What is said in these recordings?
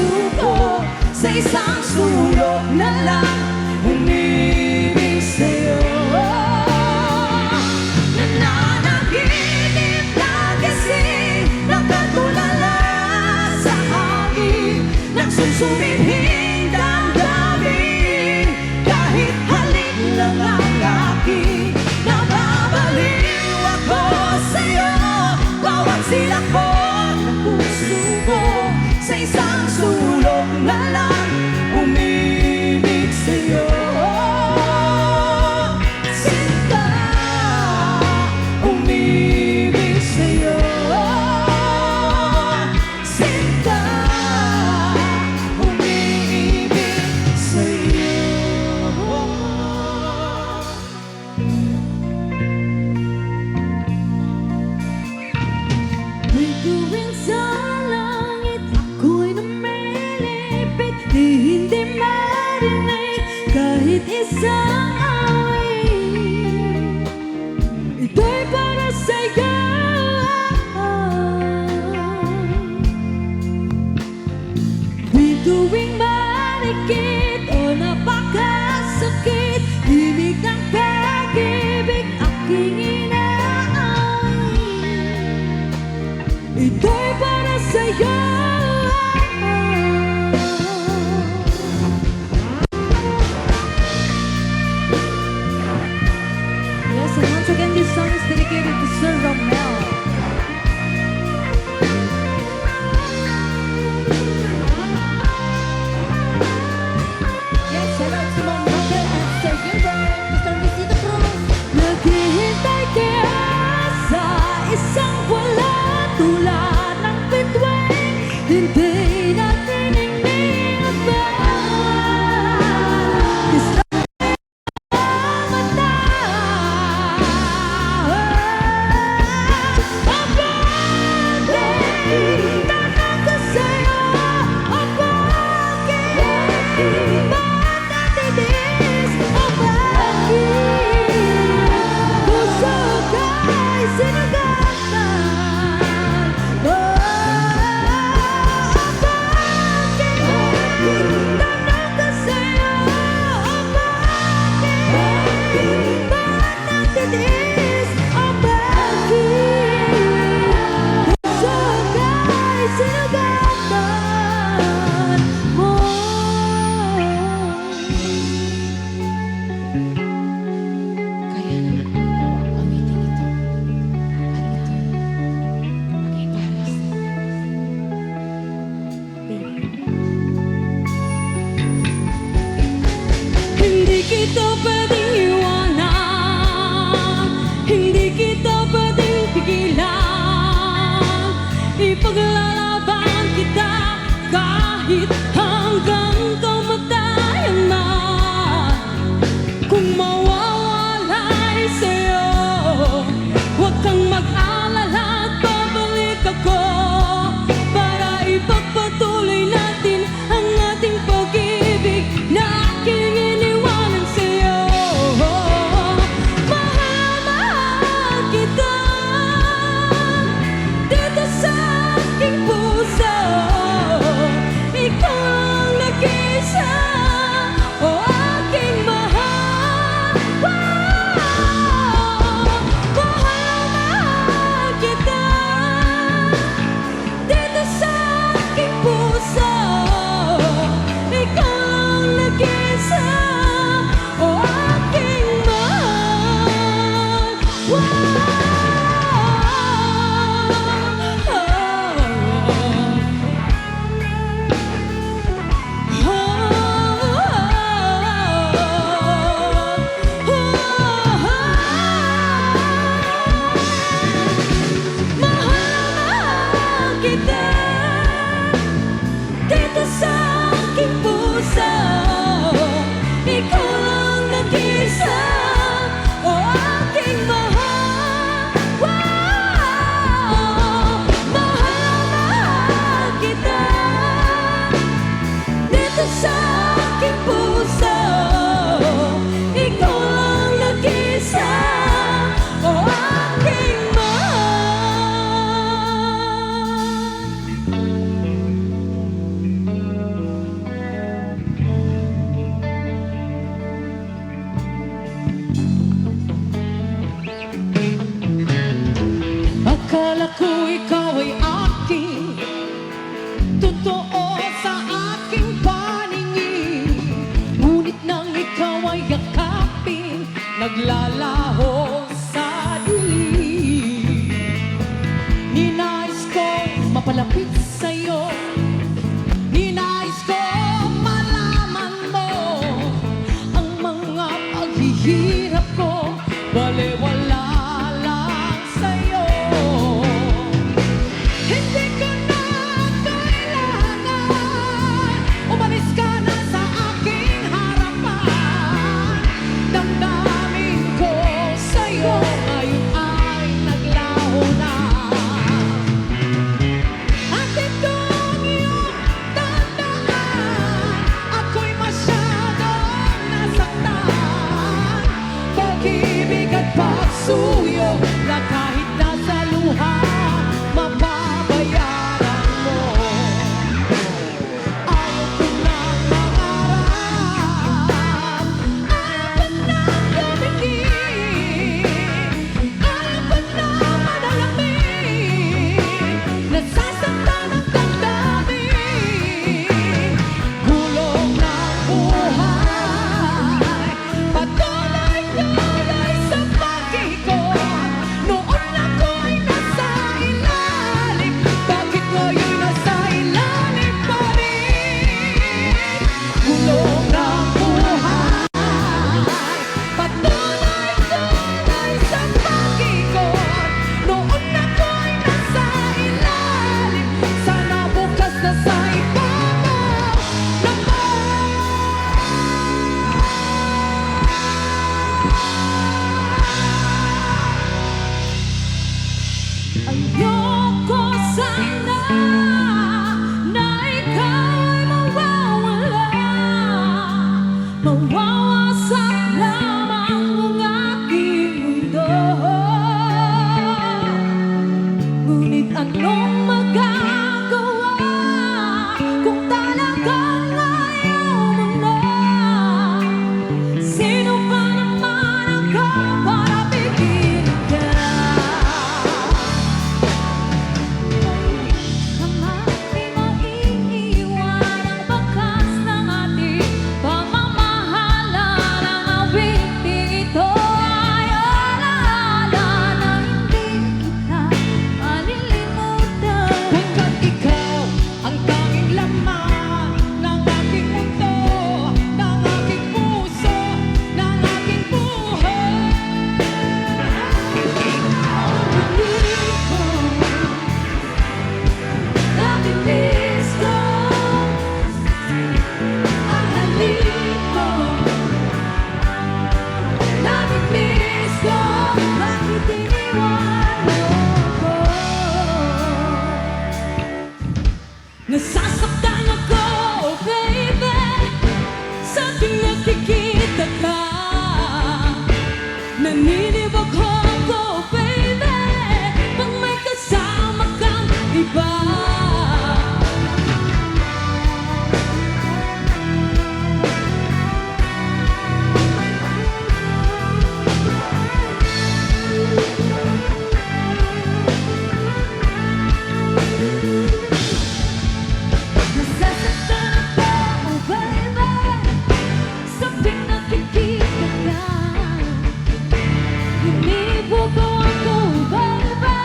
puso ko sa isang sulok na lang umibig sa'yo. Nananaginip na gising, nakatulala sa hangin, nagsusumihing damdamin, kahit halik lang ang aking nababaliw ako sa'yo. Bawat silak ko ng puso ko sa isang sulok na lang umibig sa'yo. Sinta, umibig sa'yo. Sinta, umibig sa'yo. Bituin sa langit, ako'y namilipit, di hindi marinig kahit isang awit. Ito'y para sa'yo. Bituing marikit o napakasakit, ibig ng pag-ibig aking inaawit. Ito'y para sa'yo. Yes, and once again, this song is dedicated to Sir Romel. Yes, shout out to Mom Rocker and Sir Gilbert, Mr. Visita Cruz. Naghihintay kaya sa isang wala tulad ng bituin, hindi natin iniabang. Gusto ang mata. Abang tanong ko sa'yo, bakit ba't natitis? Bakit puso ko'y sinugatan? Bakit tanong ko sa'yo, bakit ba't natitis? Bakit puso ko'y sinugatan mo? Kaya naman gamitin ito at ito maging para sa'yo. Hindi kita pwedeng iwanan, hindi kita pwedeng pigilan, ipaglalaban kita kahit hanggang kamatayan man. Kung mawawalay sa'yo, huwag kang mag-alala at babalik ako para ipagpatuloy natin ang ating pag-ibig na aking iniwanan sa'yo. Mahal kita dito sa aking puso, ikaw ang nag-isa, o aking mahal. Mahal kita dito sa aking puso, ikaw ang nag-isa, o aking mahal. Mahal kita dito sa aking puso, ikaw ang nag-isa, o aking mahal. Mahal kita dito sa aking puso, ikaw ang nag-isa, o aking mahal. naglalaho sa dilim. Ninais kong mapalapit sa'yo, ninais kong malaman mo ang mga paghihirap ko, balewala lang sa'yo. Hindi ko na kailangan umalis ka na sa aking harapan. Damdamin ko sa'yo ngayon ay naglaho na. At itong iyong tandaan, ako'y masyadong nasaktan. Pag-ibig at pagsuyo na kahit nasa luha, mapapayaran mo. Ayaw ko nang mangarap, ayaw ko nang lumikip, ayaw ko nang manalangin. Nasasaktan ang damdamin, gulong ng buhay, patuloy-tuloy sa pag-ikot. Noon ako'y nasa ilalim, bakit ngayon nasa ilalim pa rin? Gulong ng buhay, patuloy-tuloy sa pag-ikot. Noon ako'y nasa ilalim, sana bukas nasa ibabaw naman. Ayoko sana na ikaw ay mawawala, mawawasak lamang ang aking mundo. Ngunit anong magagawa kung talagang ayaw mo na? Sino ba naman ako para pigilin ka? Di maiiwan ang bakas ng ating pamamahalan. Ang awiting ito ay alaala na hindi kita malilimutan. Hanggang ikaw ang tanging laman ng aking mundo, ng aking puso, ng aking buhay. Namimiss ko, ang halik mo. Namimiss ko, bakit iniwan mo ko? Nasasaktan ako, baby, sa tuwing nakikita ka. Naninibag ako, baby, pag may kasama kang iba. Nasasaktan ako, baby, sa tuwing nakikita ka. Naninibag ako, baby,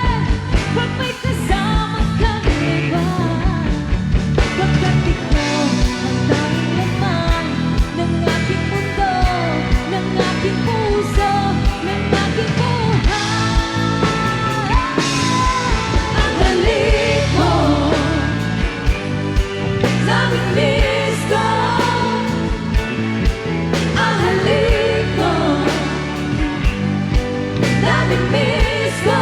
pag may kasama kang iba. Pagkat ikaw ang tanging laman ng aking mundo, ng aking puso, ng aking buhay. Ang halik mo, namimiss ko. Ang halik mo, namimiss ko.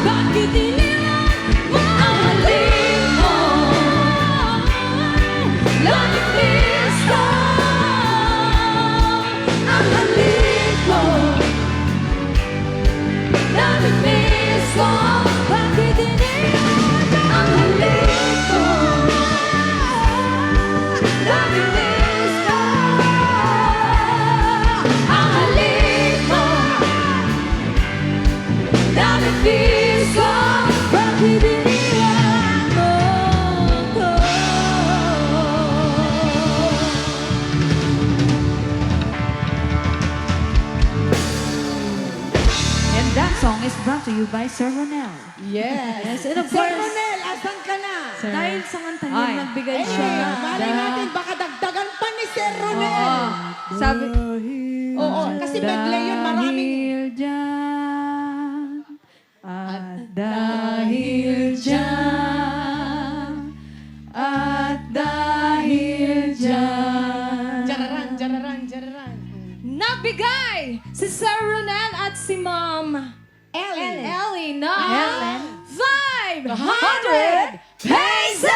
Bakit iniwan mo? Ang halik mo, namimiss ko. Ang halik mo, namimiss ko. Bakit iniwan mo? Ang halik mo, namimiss ko. Ang halik mo, namimiss ko. Bakit iniwan mo ko? to you by Sir Ronel. Yes. And of Sir course- Ronel, asan ka na? Sir. Dahil sa kanta Ay. niya, nagbigay siya. Malay natin, baka dagdagan pa ni Sir Ronel. Sabi, Oo, kasi medley yun, maraming... dahil dyan, at dahil dyan, at dahil dyan. Jararan, jararan, jararan. Nabigay si Sir Ronel at si Ma'am Ellie na Ellen. 500 pesos!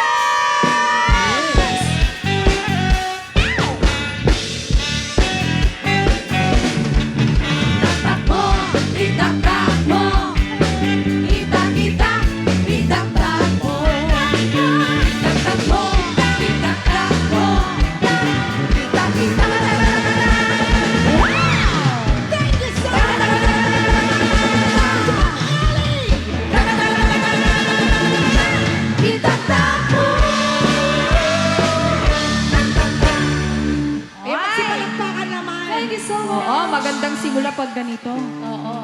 Itaktak mo, itaktak mo, itak-itak, itaktak mo. Itaktak mo, itaktak mo, itak-itak. Thank you so much! Itaktak mo. Eh, magsipalagpakan naman. Thank you so much. Oo, magandang simula pag ganito. Oo.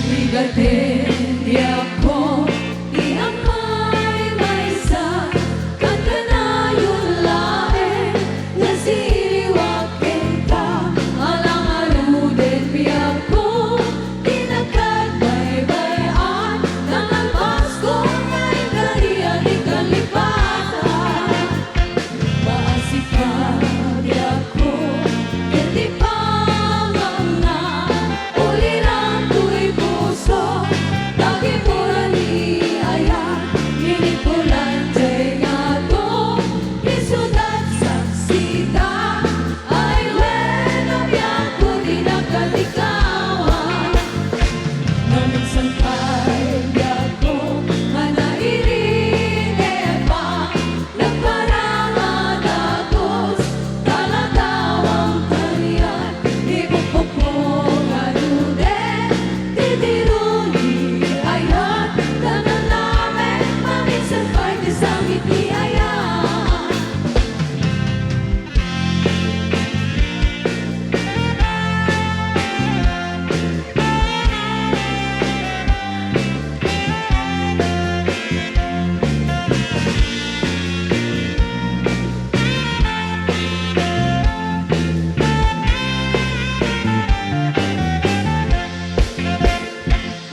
Nabigatin di ako, di amay maysa, kaganayon lae, nasiliwakin ka, alang aruden di ako, di nagkagbaybayan, nangalpas ko nga'y kariyan di kalipatan. Maasipan di ako, hindi pa mga uliran ko'y puso, lagi mura ni ayan, minikulan jay nga to, isudat sa sita, ay bueno biyak ko di nakatikawan. Naminsan kay biyak ko, manairin pa, nagparangan agos, talatawang kalian, ibukbuk mo ngarude, titiruni ayan, tanan namin, maminsan kay disangit ni ayan.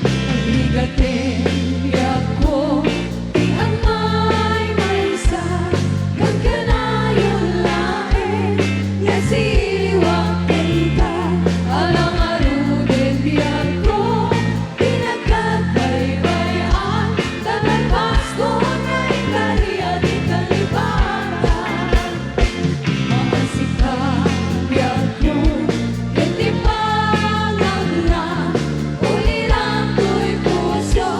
Nabigatin di ako, di amay maysa, kaganayon lae, nasiliwakin ka, alang aruden di ako, di nagkagbaybayan, tanan Pasko nga'y kariya di kalipatan. Maasikan di ako, hindi pa ngangna, uliran ko'y puso,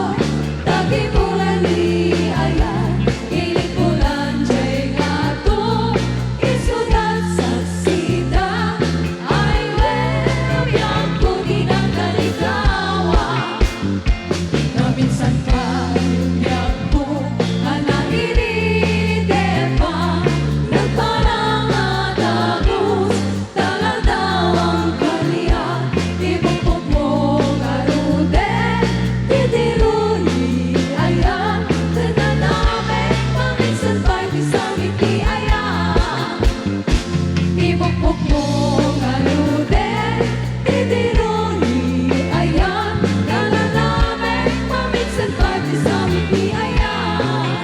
lagi mula ni ayan, inikulan jay nga to, isudat sa sita, ay bueno biyak ko di nakaligawan. Naminsan kay biyak ko, anairite pa, nagparangan agos, talatawang kalian, ibukbuk mo ngarude, titiruni ayan, tanan namin, maminsan pa'y disangit ni ayan. Ibukbuk mo ngarude, titiruni ayan, tanan namin, maminsan pa'y disangit ni ayan.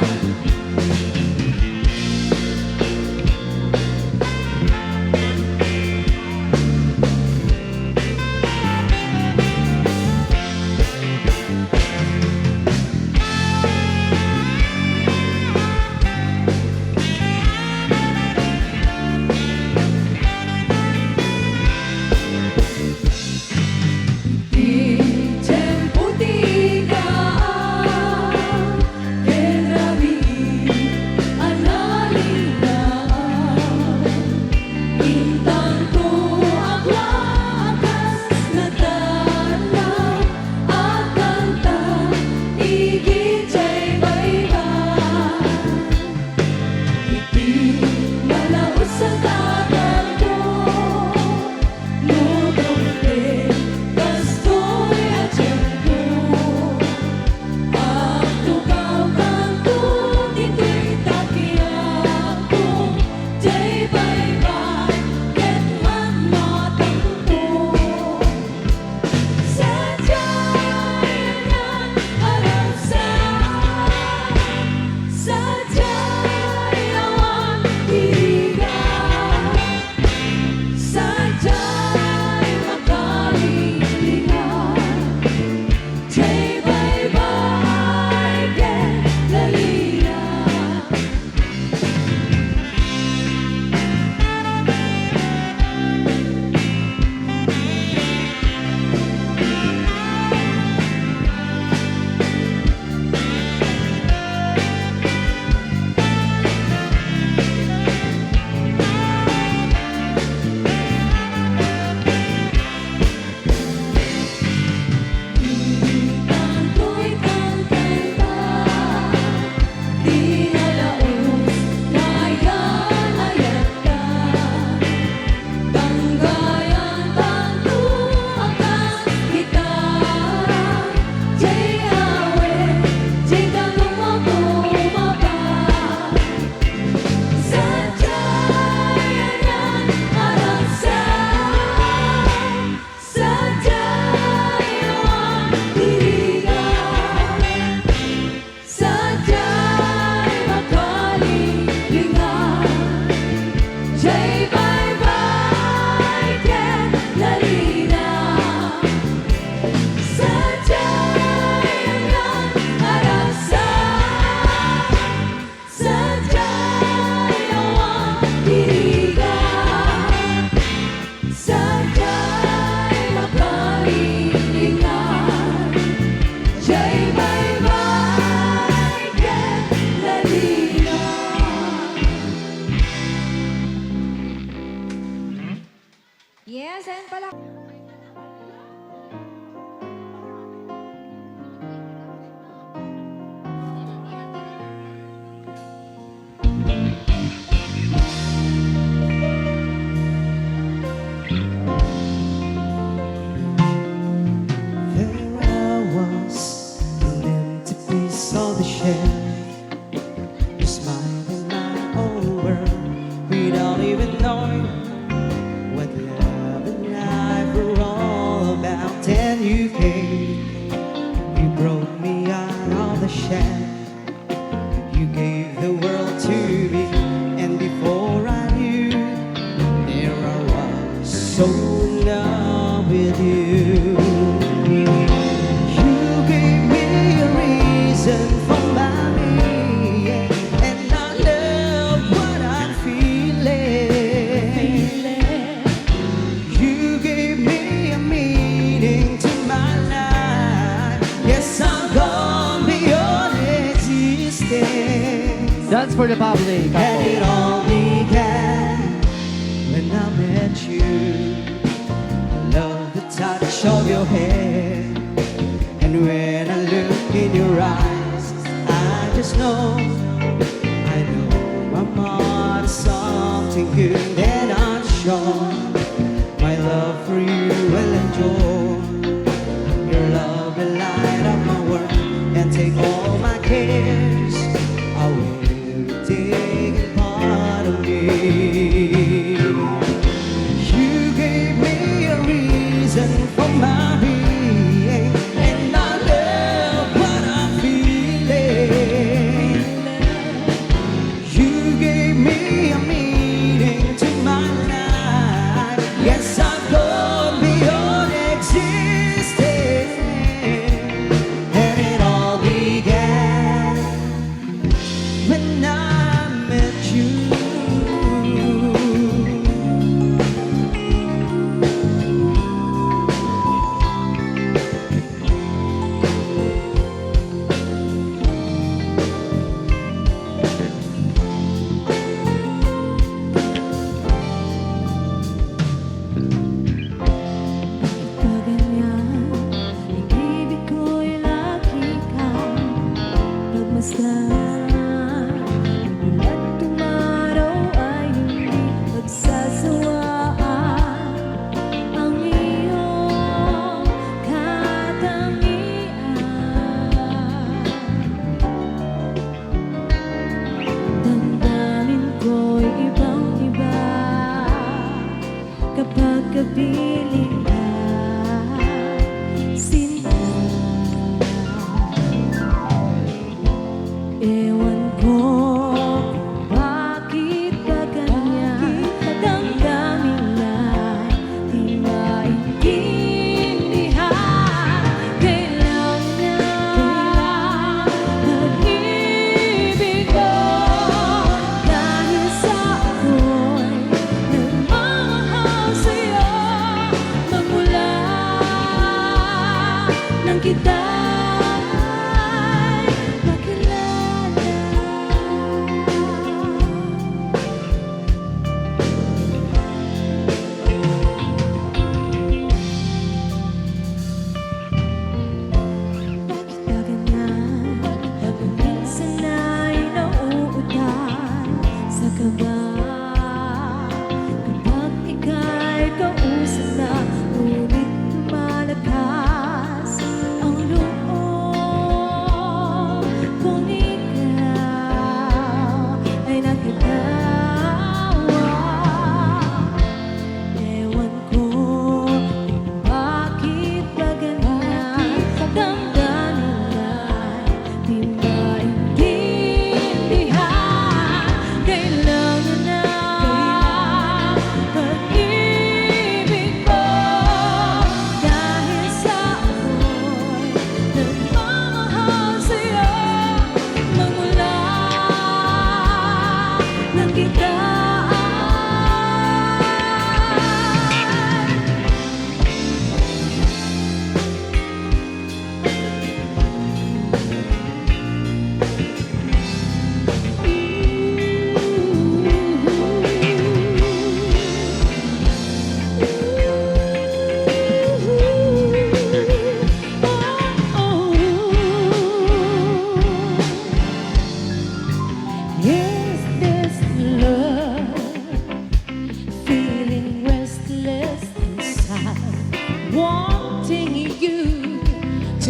Yes, and pala. There I was, an empty piece of the shell, just minding my own world without even knowing what love and life were all about. Then you came, you brought me out of the shell, you gave the world to me, and before I knew, there I was, so in love with you. You gave me a reason for my being, and I love what I'm feeling. You gave me a meaning to my life. Yes, I'm gone beyond existence. Dance for the public. And it all began when I met you. I love the touch of your hair, and when I look in your eyes, I just know, I know I'm on to something good, and I'm sure my love for you will endure. Your love will light up my world and take all my cares away. Taking part of me. You gave me a reason for my being, and I love what I'm feeling. You gave me a meaning to my life. Yes, I've gone beyond existence, and it all began when I met you. Kaganyan, ibig ko'y lagi kang pagmasdan. At tumaraw ay hindi pagsasawaan ang iyong katangian. Damdamin ko'y ibang-iba kapag kapiling ka, sinta. Ewan ko kung bakit ba ganyan, damdamin na'y di maintindihan. Kailan na pag-ibig ko, dahil sa ako'y nagmamahal sa'yo.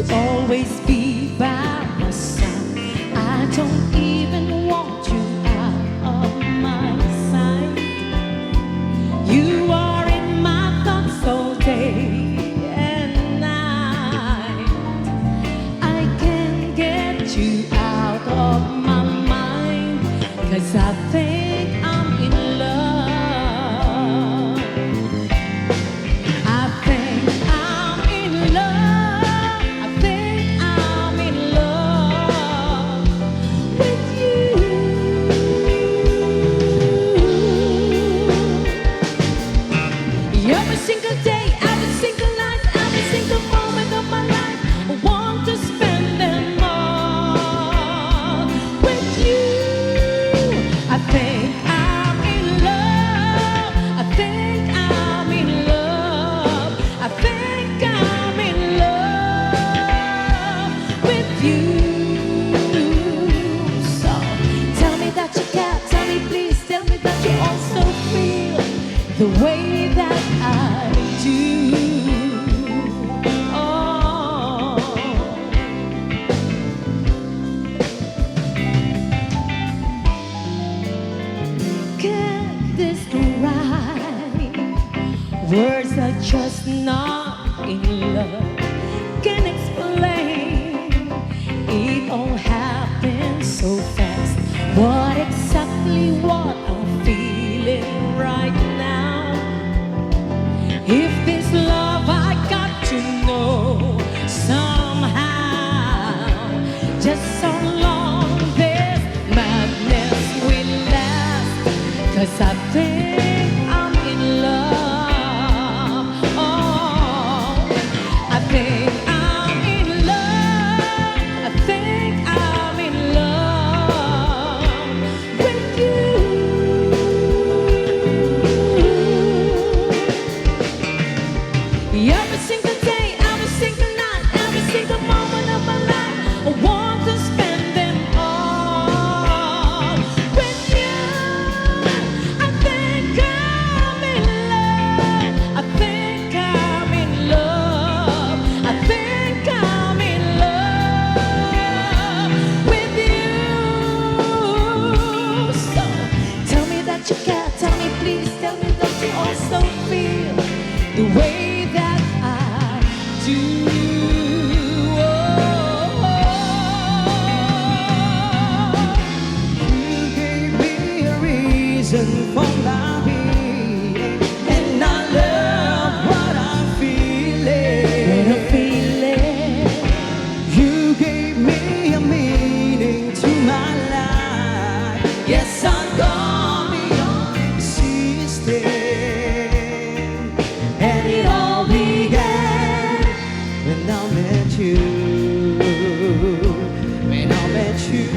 to always be by my side. I don't even want you out of my sight. You are in my thoughts all day and night. I can't get you out of my mind, 'cause I think I'm in love. I think I'm in love. I think I'm in love with you. Every single day, every single night, every single moment of my life, I want to spend them all with you. I think I'm in love. I think I'm in love. I think I'm in love with you. So tell me that you care. Tell me please. Tell me that you also feel the way that I do. Oh. Get this right. Words are just not in love. Can't explain. It all happened so fast. What exactly what I'm feeling right now? If this love I got to know somehow, just so long this madness will last. 'Cause I think I'm in love. Oh, I think I'm in love. I think I'm in love with you. Every single day, every single night, every single moment of my life, I want to spend them all with you. I think I'm in love. I think I'm in love. I think I'm in love with you. So tell me that you care. Tell me please. Tell me that you also feel the way that I do. You gave me a reason for my being, and I love what I'm feeling. What I'm feeling. You gave me a meaning to my life. Yes, I'm gone beyond existing, and it all began when I met you. When I met you,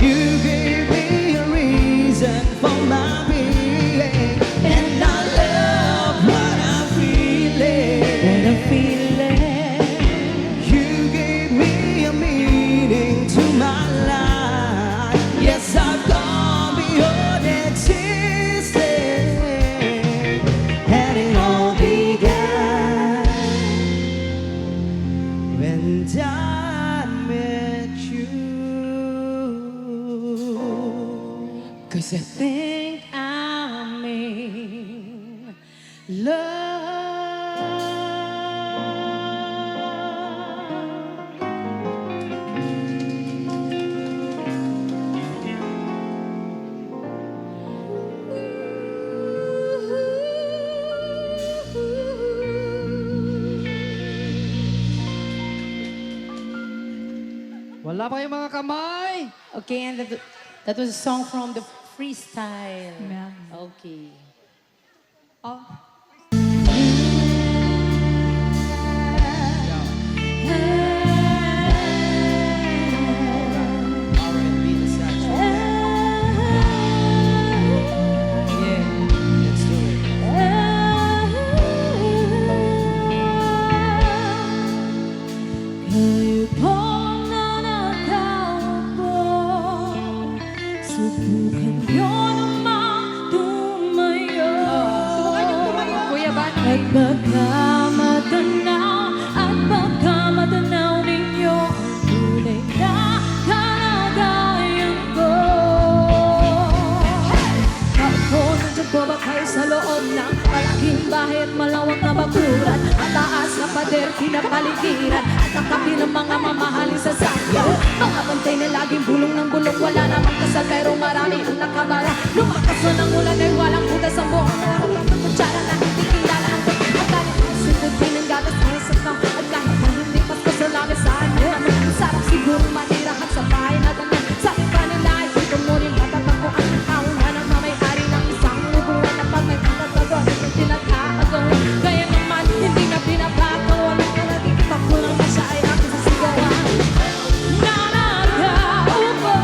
you gave me a reason for my being, and I love what I'm feeling. What I'm feeling. You gave me a meaning to my life. Yes, I've gone beyond existing, and it all began when I met you. 'Cause I think I'm in love. Wala pa yung mga kamay. Okay, and that was a song from the freestyle. Yeah. Okay. R&B the saxophone. Yeah. Let's do it. Kayo po na nakaupo, subukan nyo namang tumayo. Subukan nyo tumayo. Narito ba kayo sa loob ng malaking bahay at malawak na bakuran? Ang taas na pader, pinapaligiran at ang kapi ng mga mamahaling sasakyan. Mga bantay na laging bulong ng bulong, wala namang kasal pero marami ang nakabara. Lumakas na ng ulan ay walang butas ang buong kutsara na hindi kilala ang at kahit sunod din ang gatas ay sa kam. At kahit na hindi pasko sa langit saan mo naman sarap siguro mahirahan sa bahay na ganun. Sabi pa nila ay dito mo rin matatako ang tao na ng mamay-ari ng isang lubuan na pag may pagkagawa ay tinataagon. Kaya naman hindi na pinapagawa walang na nakikita ko lang na siya ay aking sasigawan. Nanagaupo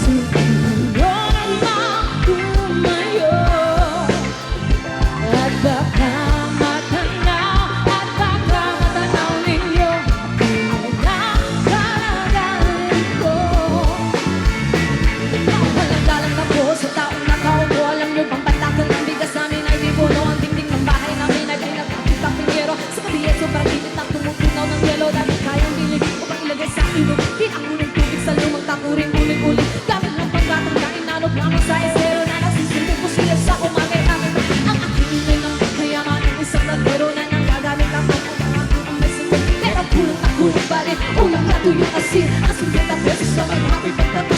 siguro namang tumayo at baka matanaw ninyo bilang karagaling ko. Dalang-dalang na po sa taong nakaupo. Alam nyo bang pantakal ng bigas namin ay di puno? Ang dingding ng bahay namin ay pinagpapitang pinyero. Sa kabihet sobrang init ng tumutunaw ng yelo. Dahil kayang bilig o pang ilagay sa init. Pinako ng tubig sa lumang takuring ulit-ulit. Gamit ng panggatang kain nanog namin sa estero na nagsisilbing po sila sa umagay namin. Ang aking inay ng kayamanan isang latero na nanggagamit ang ang messenger. Pero pulong na kulit pa rin. Ulang na tuyong asin. Ang sulit at beses na may happy pagkataon.